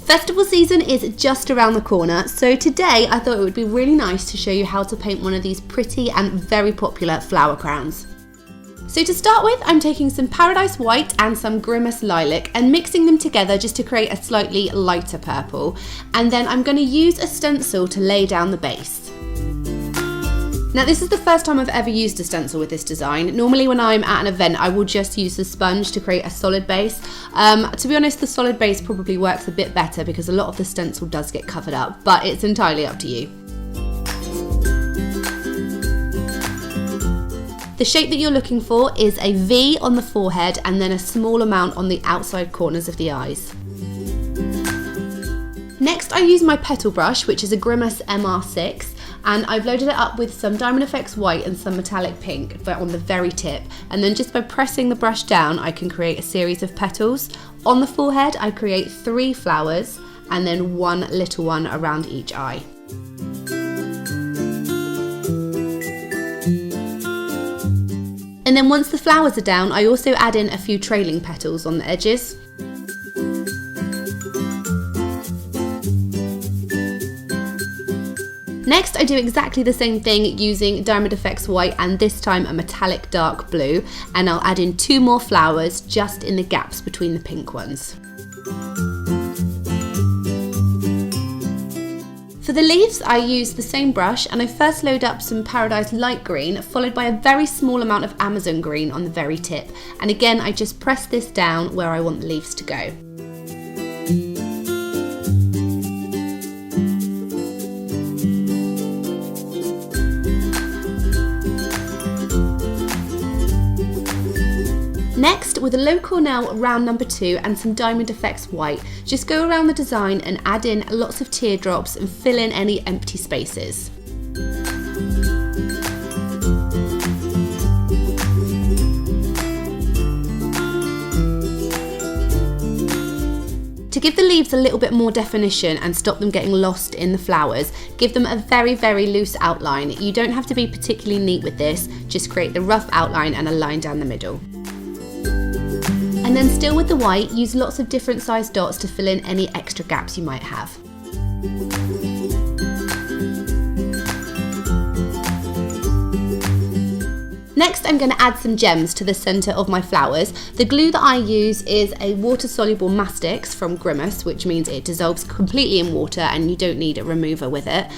Festival season is just around the corner, so today I thought it would be really nice to show you how to paint one of these pretty and very popular flower crowns. So to start with, I'm taking some Paradise White and some Grimace Lilac and mixing them together just to create a slightly lighter purple. And then I'm going to use a stencil to lay down the base. Now this is the first time I've ever used a stencil with this design. Normally when I'm at an event I will just use the sponge to create a solid base. To be honest, the solid base probably works a bit better because a lot of the stencil does get covered up, but it's entirely up to you. The shape that you're looking for is a V on the forehead and then a small amount on the outside corners of the eyes. Next I use my petal brush, which is a Grimace MR6. And I've loaded it up with some Diamond FX white and some metallic pink, but on the very tip. And then just by pressing the brush down, I can create a series of petals. On the forehead, I create 3 flowers and then 1 little one around each eye. And then once the flowers are down, I also add in a few trailing petals on the edges. Next, I do exactly the same thing using Diamond FX White and this time a metallic dark blue, and I'll add in 2 more flowers just in the gaps between the pink ones. For the leaves, I use the same brush and I first load up some Paradise Light Green, followed by a very small amount of Amazon Green on the very tip. And again, I just press this down where I want the leaves to go. Next, with a low Cornell round number 2 and some Diamond FX White, just go around the design and add in lots of teardrops and fill in any empty spaces. To give the leaves a little bit more definition and stop them getting lost in the flowers, give them a very, very loose outline. You don't have to be particularly neat with this, just create the rough outline and a line down the middle. And then still with the white, use lots of different sized dots to fill in any extra gaps you might have. Next, I'm going to add some gems to the centre of my flowers. The glue that I use is a water-soluble Mastix from Grimace, which means it dissolves completely in water and you don't need a remover with it.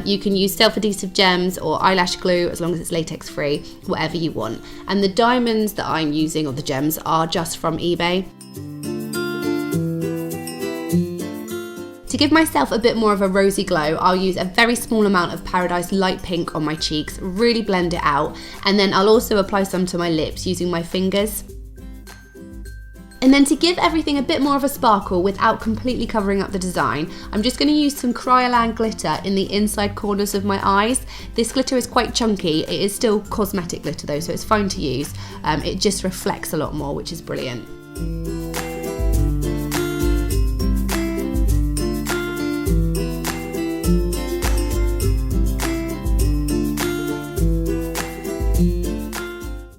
You can use self-adhesive gems or eyelash glue as long as it's latex-free, whatever you want. And the diamonds that I'm using, or the gems, are just from eBay. To give myself a bit more of a rosy glow, I'll use a very small amount of Paradise Light Pink on my cheeks, really blend it out, and then I'll also apply some to my lips using my fingers. And then to give everything a bit more of a sparkle without completely covering up the design, I'm just going to use some kryolan glitter in the inside corners of my eyes. This glitter is quite chunky, it is still cosmetic glitter though, so it's fine to use. It just reflects a lot more, which is brilliant.